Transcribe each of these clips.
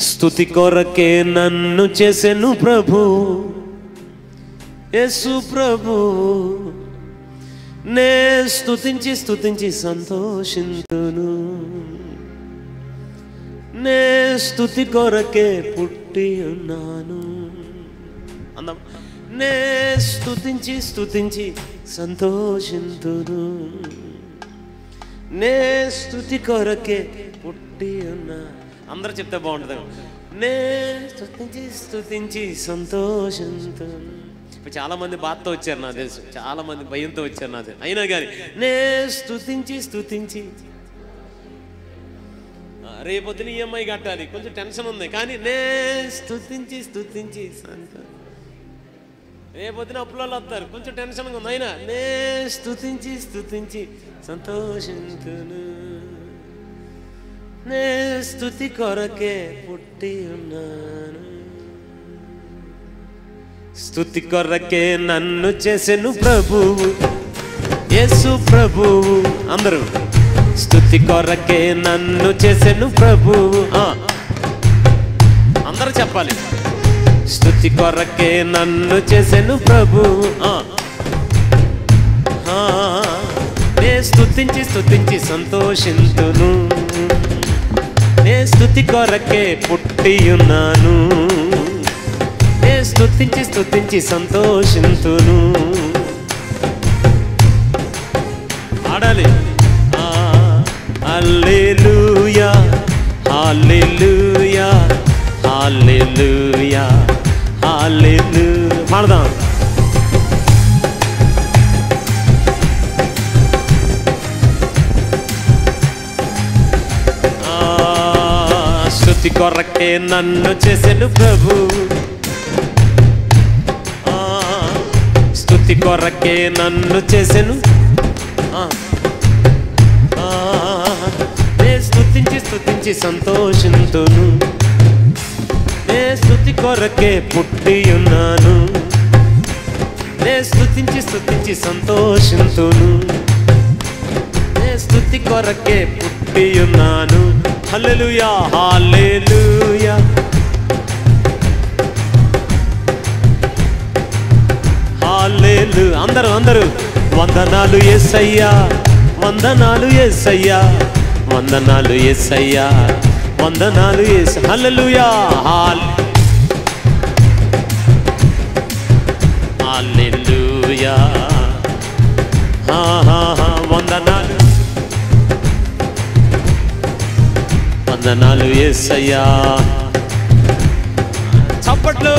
స్తుతి కొరకే నన్ను చేసెను ప్రభు యేసు ప్రభు నే స్తుతించి స్తుతించి సంతోషింతును నే స్తుతి కొరకే పుట్టి ఉన్నాను అందం నే స్తుతించి స్తుతించి సంతోషింతును నే స్తుతి కొరకే పుట్టి ఉన్నా అందరూ చెప్తే బాగుంటుంది నే స్తుతించి స్తుతించి సంతోషింతును ఇప్పుడు చాలామంది బాధతో వచ్చారు నా తెలుసు చాలామంది భయంతో వచ్చారు నా తెలుసు అయినా కానీ నే స్తుతించి స్తుతించి రేపొద్దున ఈఎంఐ కట్టాలి కొంచెం టెన్షన్ ఉంది కానీ నే స్తుతించి స్తుతించి సంతోషం రేపొద్దున అప్పుల వాళ్ళు వస్తారు కొంచెం టెన్షన్గా ఉంది అయినా నే స్తుతించి స్తుతించి సంతోషింతును నే స్తుతి కొరకే పుట్టి ఉన్నాను స్తుతి కొరకే నన్ను చేసెను ప్రభువు యేసు ప్రభువు అందరూ స్తుతి కొరకే నన్ను చేసెను ప్రభువు అందరూ చెప్పాలి స్తుతి కొరకే నన్ను చేసెను ప్రభువు నే స్తుతించి స్తుతించి సంతోషింతును నే స్తుతి కొరకే పుట్టి ఉన్నాను నే స్తుతించి స్తుతించి సంతోషింతును ఆడాలి హల్లెలూయా హల్లెలూయా హల్లెలూయా హల్లెలూయా పాడదాం స్తుతి కొరకే నన్ను చేసెను ప్రభు స్తుతి కొరకే నన్ను చేసెను నే స్తుతించి స్తుతించి సంతోషింతును నే స్తుతి కొరకే పుట్టి ఉన్నాను నే స్తుతించి స్తుతించి సంతోషింతును నే స్తుతి కొరకే పుట్టి ఉన్నాను హల్లెలూయా హల్లెలూయా హల్లెలూయా అందరూ వందనాలు యేసయ్యా వందనాలు యేసయ్యా వందనాలు యేసయ్యా వందనాలు యేసయ్యా హల్లెలూయా హల్లెలూయా వందనాలు వందనాలు యేసయ్యా చప్పట్లు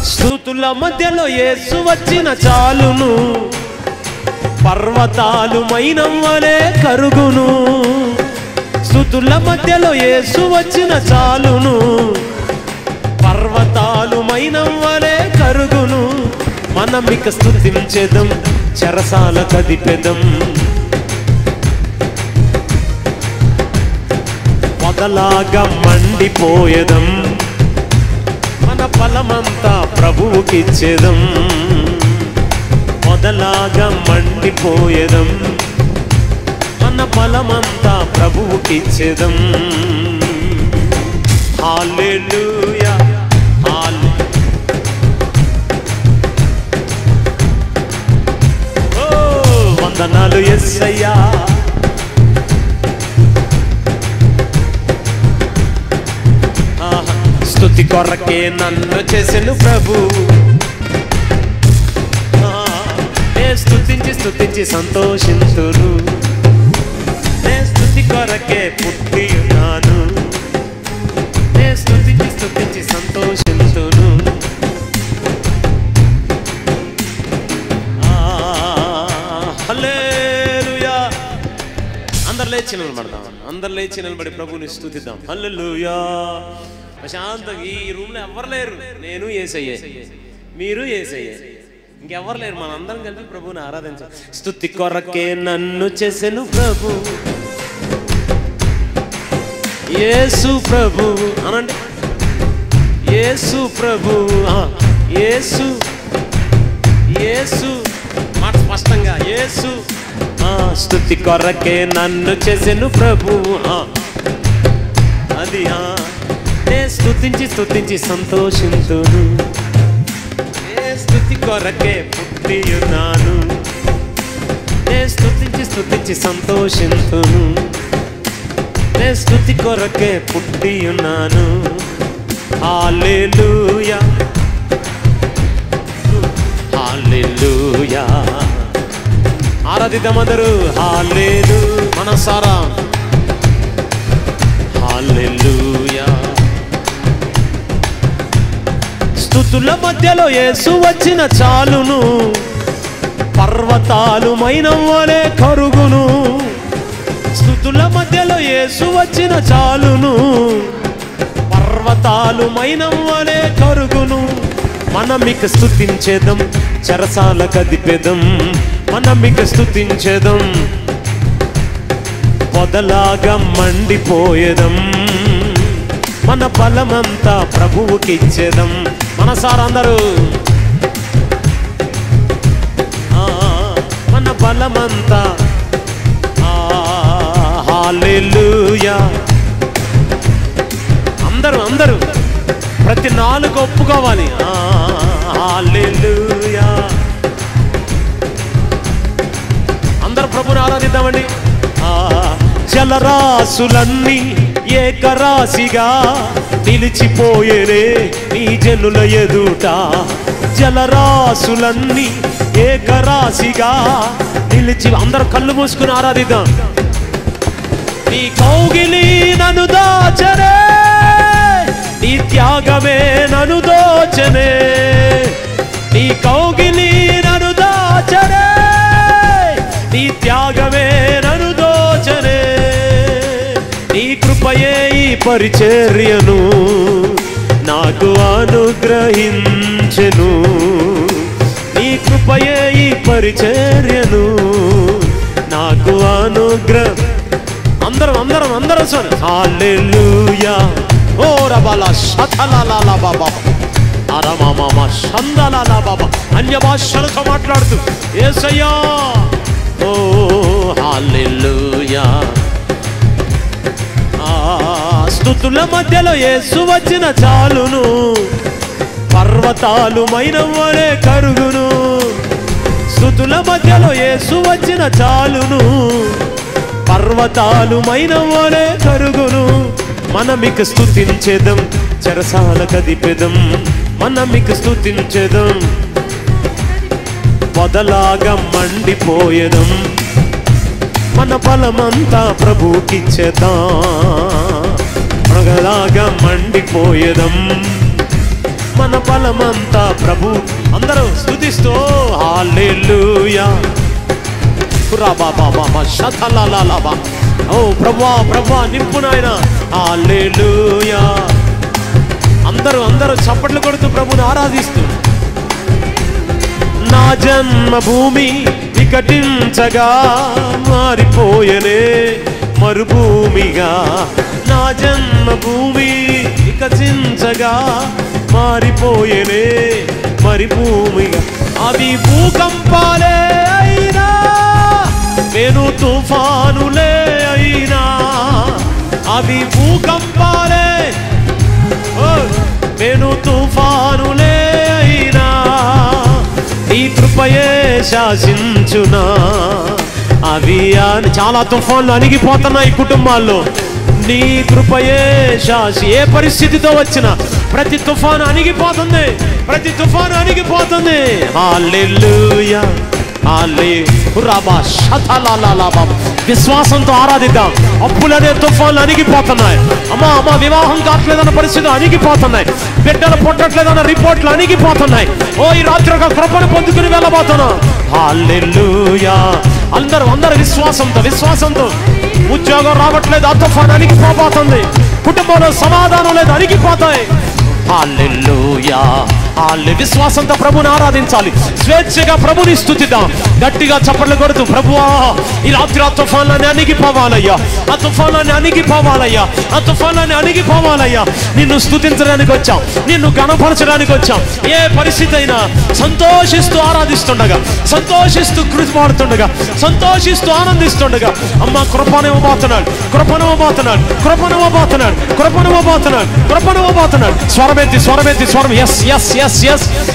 స్తుతుల మధ్యలో యేసు వచ్చిన చాలును పర్వతాలు మైనం వలె కరుగును స్తుతుల మధ్యలో యేసు వచ్చిన చాలును పర్వతాలు మైనం వలె కరుగును మనమిక స్తుతించెదం చెరసాల కదిపెదం పొదలాగా మండిపోయేదం మన ఫలమంతా ప్రభువుకిచ్చేదం మొదలాగా మండిపోయేదం మన ఫలమంతా ప్రభువుకిచ్చేదం హల్లెలూయా వందనాలు యేసయ్యా స్తుతి కొరకే నన్ను చేసెను ప్రభు స్తుతించి స్తుతించి సంతోషింతును స్తుతి పుట్టి ఉన్నాను, నే స్తుతించి స్తుతించి సంతోషించును. హల్లెలూయా. అందరు లేచి నిలబడదాం, అందరు లేచి నిలబడి ప్రభుని స్తుతిద్దాం. హల్లెలూయా. ప్రశాంతంగా ఈ రూమ్లో ఎవరు లేరు, నేను యేసయ్యే, మీరు యేసయ్యే, ఇంకెవరు లేరు. మన అందరం కలిపి ప్రభుని ఆరాధించాలి. స్తుతి కొరకే నన్ను చేసెను ప్రభు, యేసు ప్రభు అనండి, యేసు ప్రభు, యేసు యేసు మాట స్పష్టంగా యేసు. స్తుతి కొరకే నన్ను చేసెను ప్రభు, అది నే స్తుతించి స్తుతించి సంతోషింతును. స్తుతి కొరకే పుట్టి ఉన్నాను, నే స్తుతించి స్తుతించి సంతోషింతును. నే స్తుతి కొరకే పుట్టి ఉన్నాను. హల్లెలూయా హల్లెలూయా. ఆరాధిద్దాం అందరూ. హల్లెలూయా మనసారా. హల్లెలూయా. స్తుతుల మధ్యలో యేసు వచ్చిన చాలును, పర్వతాలు మైనవ్వలే కరుగును. స్తుతుల మధ్యలో యేసు వచ్చిన చాలును, పర్వతాలు మైనవ్వలే కరుగును. మనమిక స్తుతించేదం, చెరసాల కదిపెదం, మనమిక స్తుతించేదం, పొదలాగా మండిపోయేదం, మన బలమంతా ప్రభువుకిచ్చేదం. మనసారందరూ మన బలమంతా. హల్లెలూయా. అందరూ అందరూ ప్రతి నాలుగు ఒప్పుకోవాలి. హల్లెలూయా. అందరూ ప్రభుని ఆరాధిద్దామండి. జలరాశులన్నీ ఏకరాశిగా నిలిచిపోయేనే నీ జనుల ఎదుట. జలరాశులన్నీ ఏకరాశిగా నిలిచి, అందరూ కళ్ళు మూసుకుని ఆరాధిద్దాం. నీ కౌగిలి నన్ను దాచనే, నీ త్యాగమే నన్ను దోచనే. నీ కౌగిలి నన్ను దాచనే, నీ త్యాగమే నన్ను దోచనే. నీ కృపయే ఈ పరిచర్యను నాకు అనుగ్రహించెను. నీ కృపయే ఈ పరిచర్యను నాకు అందరం అందరం అందరం సరే. హల్లెలూయా. ఓ రబాలా షతలాలా బాబా అరమామా షందలాలా బాబా. అన్య భాషలతో మాట్లాడుతూ యేసయ్యా. ఓ హల్లెలూయా. స్తుతుల మధ్యలో యేసు వచ్చిన చాలును, పర్వతాలు మైనవ్వలే కరుగును. స్తుతుల మధ్యలో యేసు వచ్చిన చాలును, పర్వతాలు మైనవ్వలే కరుగును. మనమిక స్తుతించేదం, చెరసాల కదిపెదం, మనమిక స్తుతించేదం, పొదలాగా మండిపోయేదం, మన బలమంతా ప్రభువుకిచ్చేద్దాం. పొగలాగా మండిపోయేదం, మన బలమంతా ప్రభు. అందరూ స్తుతిస్తూ హల్లెలూయా. ఓ ప్రభువా ప్రభువా నింపు నాయనా. హల్లెలూయా. అందరూ అందరూ చప్పట్లు కొడుతూ ప్రభుని ఆరాధిస్తూ. నా జన్మభూమి వికటించగా మారిపోయనే మరుభూమిగా. నా జన్మభూమి వికసించగా మారిపోయనే మరుభూమిగా. అవి భూకంపాలే అయినా, నేను తుఫానులే అయినా, అవి భూకంపాలే, నేను తుఫానులే అయినా, నీ కృపయే శాసించునా. అవి చాలా తుఫాన్లు అణిగిపోతున్నాయి కుటుంబాల్లో. నీ కృపయే శాసి. ఏ పరిస్థితితో వచ్చినా ప్రతి తుఫాను అణిగిపోతుంది, ప్రతి తుఫాను అణిగిపోతుంది. హల్లెలూయా. హల్లెలూయా. విశ్వాసంతో ఆరాధిద్దాం. అప్పులనే తుఫాన్లు అణిగిపోతున్నాయి. అమ్మా వివాహం కావట్లేదన్న పరిస్థితులు అణిగిపోతున్నాయి. బిడ్డలు పుట్టట్లేదన్న రిపోర్ట్లు అణిగిపోతున్నాయి. ఓ ఈ రాత్రి ఒక కృపను పొందుకుని వెళ్ళబోతున్నాం. హల్లెలూయా. అందరూ విశ్వాసంతో. ఉద్యోగం రావట్లేదు, ఆ తుఫాన్ అణిగిపోతుంది. కుటుంబంలో సమాధానం లేదు, అణిగిపోతాయి. హల్లెలూయా. విశ్వాసంతో ప్రభుని ఆరాధించాలి. స్వేచ్ఛగా ప్రభుని స్తుతిద్దాం. గట్టిగా చప్పట్లు కొడుతూ, ప్రభువా ఈ రాత్రి ఆ తుఫాన్లని అణిగిపోవాలయ్యా, ఆ తుఫాన్లని అణిగిపోవాలయ్యా, ఆ తుఫాన్లని అణిగిపోవాలయ్యా. నిన్ను స్తుతించడానికి వచ్చాం, నిన్ను గణపరచడానికి వచ్చాం. ఏ పరిస్థితి అయినా సంతోషిస్తూ ఆరాధిస్తుండగా, సంతోషిస్తూ కృతజ్ఞతగా, సంతోషిస్తూ ఆనందిస్తుండగా అమ్మ కృపనివ్వబోతున్నాడు. స్వరం. ఎస్.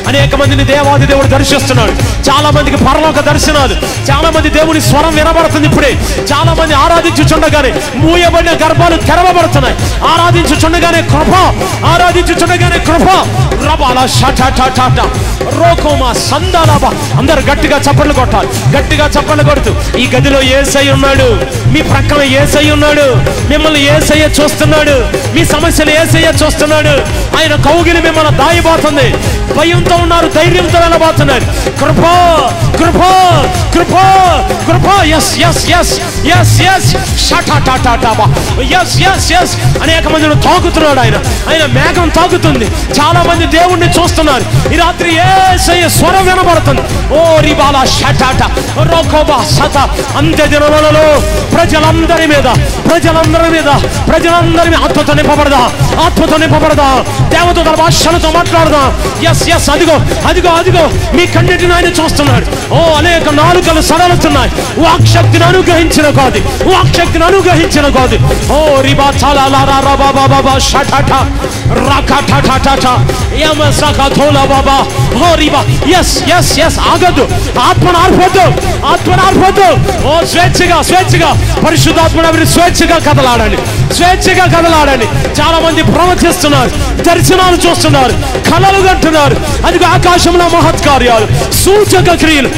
అనేక మందిని దేవాది దేవుడు దర్శిస్తున్నాడు. చాలా మందికి పరలోక దర్శనాలు, చాలా మంది దేవుని స్వరం వినబడుతుంది. ఇప్పుడే చాలా మంది ఆరాధించుచుండగానే మూయబడిన గర్భాలు తెరవబడుతున్నాయి. ఆరాధించుచుండగానే కృప రబాల షట రోకోమా సందాలాబా. అందరు గట్టిగా చప్పట్లు కొట్టాలి. గట్టిగా చప్పట్లు కొడుతూ, ఈ గదిలో యేసయ్య ఉన్నాడు, మీ ప్రక్కన యేసయ్య ఉన్నాడు, మిమ్మల్ని యేసయ్య చూస్తున్నాడు, మీ సమస్యలు యేసయ్య చూస్తున్నాడు. ఆయన కౌగిలి మిమ్మల్ని దాయబోతుంది. భయంతో ఉన్నారు, ధైర్యంతో వెళ్ళబోతున్నారు. కృప. ఎస్. అనేక మందిని తాకుతున్నాడు ఆయన మేఘం తాకుతుంది. చాలా మంది దేవుణ్ణి చూస్తున్నారు. ఈ రాత్రి యేసయ్య స్వరం వినబడుతుంది. ఓ రిబాల షటాట రోకోబా సత. అంత్య దినాలలో ప్రజలందరి మీద ఆత్మతో నింపబడదా. దేవదూతల భాషలతో మాట్లాడదాం. ఎస్. అదిగో మీ కన్నిటిని ఆయన చూస్తున్నాడు. ఓ అనేక నాలుకలు సడలుతున్నాయి. వాక్శక్తిని అనుగ్రహించిన కాదు. ఓ రిబా చాలా బాబా షటాట రాకట యమసకథోల బాబా. ఓ రిబా ఎస్. ఆగదు. ఆత్మను ఆర్పొద్దు. ఓ స్వేచ్ఛగా పరిశుద్ధాత్మను స్వేచ్ఛగా కదలాడండి. చాలా మంది ప్రవచిస్తున్నారు, దర్శనాలు చూస్తున్నారు, కలలు కంటున్నారు. అదిగో ఆకాశంలో మహత్కార్యాలు, సూచక క్రియలు.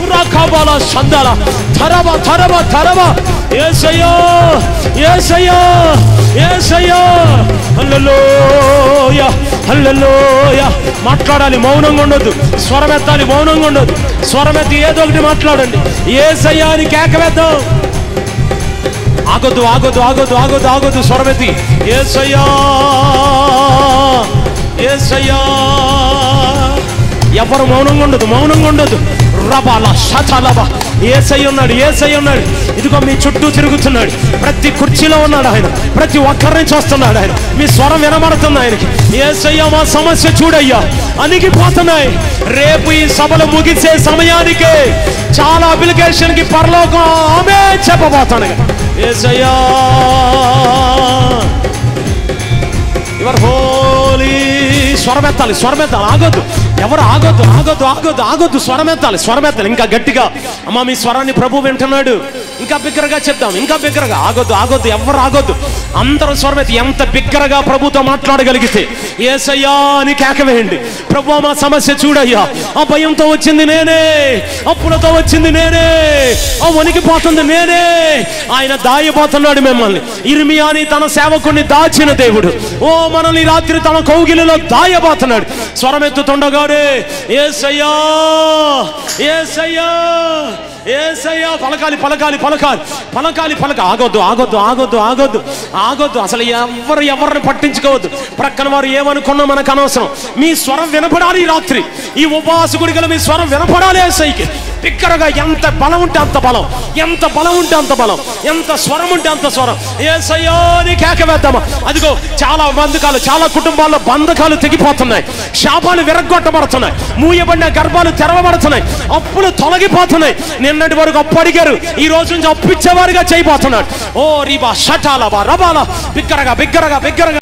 రకబాల సందల ధరవ. యేసయ్యా. హల్లెలూయా. మాట్లాడాలి, మౌనంగా ఉండొద్దు. స్వరమెత్తాలి, మౌనంగా ఉండొద్దు. స్వరమెత్తి ఏదో ఒకటి మాట్లాడండి. యేసయ్యా అని కేకవేద్దాం. ఆగొద్దు. స్వరమెత్తి యేసయ్యా. ఎవరు మౌనంగా ఉండదు. రబాల షటాలబా. యేసయ్య ఉన్నాడు. ఇదిగో మీ చుట్టూ తిరుగుతున్నాడు. ప్రతి కుర్చీలో ఉన్నాడు ఆయన. ప్రతి ఒక్కరిని చూస్తున్నాడు ఆయన. మీ స్వరం వినబడుతుంది ఆయనకి. యేసయ్య మా సమస్య చూడయ్యా, అణిగిపోతున్నాయి. రేపు ఈ సభలు ముగిసే సమయానికి చాలా అప్లికేషన్ కి పరలోకం ఆమె చెప్పబోతాను. యేసయ్యా యువర్ హోలీ. స్వరమెత్తాలి. ఆగొద్దు. ఎవరు ఆగొద్దు. స్వరమెత్తాలి. ఇంకా గట్టిగా. అమ్మా మీ స్వరాన్ని ప్రభు వింటున్నాడు. ఇంకా బిగ్గరగా చెప్దాం. ఆగొద్దు. ఎవరు ఆగొద్దు. అందరూ స్వరమెత్తి ఎంత బిగ్గరగా ప్రభుతో మాట్లాడగలిగితే యేసయ్యా అని కేకవేయండి. ప్రభు మా సమస్య చూడయ్యా. ఆ భయంతో వచ్చింది నేనే, అప్పులతో వచ్చింది నేనే, ఆ వణికిపోతుంది నేనే. ఆయన దాయబోతున్నాడు మిమ్మల్ని. ఇర్మియాని తన సేవకుడిని దాచిన దేవుడు ఓ మనల్ని రాత్రి తన కౌగిలిలో దాయబోతున్నాడు. స్వరమెత్తుతుండగానే యేసయ్యా. పలకాలి. ఆగొద్దు. అసలు ఎవరిని పట్టించుకోవద్దు. ప్రక్కన వారు ఏమనుకున్నా మనకు అనవసరం. మీ స్వరం వినపడాలి. రాత్రి ఈ ఉపవాస గుడికలో మీ స్వరం వినపడాలి. యేసయ్యకి బిగ్గరగా. ఎంత బలం ఉంటే అంత బలం, ఎంత స్వరం ఉంటే అంత స్వరం. యేసయ్యా అని కేకవేద్దామా. అదిగో చాలా బంధకాలు, చాలా కుటుంబాల్లో బంధకాలు తెగిపోతున్నాయి. శాపాలు విరగ్గొట్టబడుతున్నాయి. మూయబడిన గర్భాలు తెరవబడుతున్నాయి. అప్పులు తొలగిపోతున్నాయి. నిన్నటి వరకు అప్పు అడిగారు, ఈ రోజు నుంచి అప్పు ఇచ్చేవారుగా చేయబోతున్నాడు. ఓ రీబా షటాలబా రబాల.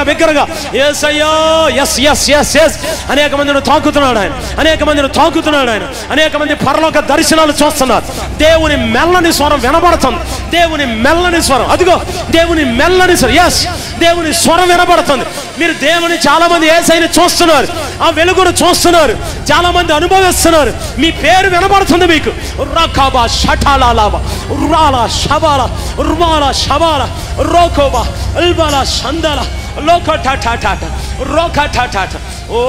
బిగ్గరగా. యేసయ్యా. ఎస్. అనేక మందిని తాకుతున్నాడు ఆయన. అనేక మంది పరలోక దర్శనం దర్శనాలు చూస్తున్నారు. దేవుని మెల్లని స్వరం వినబడుతుంది. దేవుని మెల్లని స్వరం, అదిగో దేవుని మెల్లని స్వరం. ఎస్, దేవుని స్వరం వినబడుతుంది. మీరు దేవుని చాలా మంది యేసయ్యని చూస్తున్నారు, ఆ వెలుగును చూస్తున్నారు, చాలా మంది అనుభవిస్తున్నారు. మీ పేరు వినబడుతుంది మీకు. రకాబా షటాలాబా ఉర్రాలా షబాలా ఉర్వాలా షబాలా రోకోబా అల్బాలా షందలా లోకటాటాట రోకటాటాట. ఓ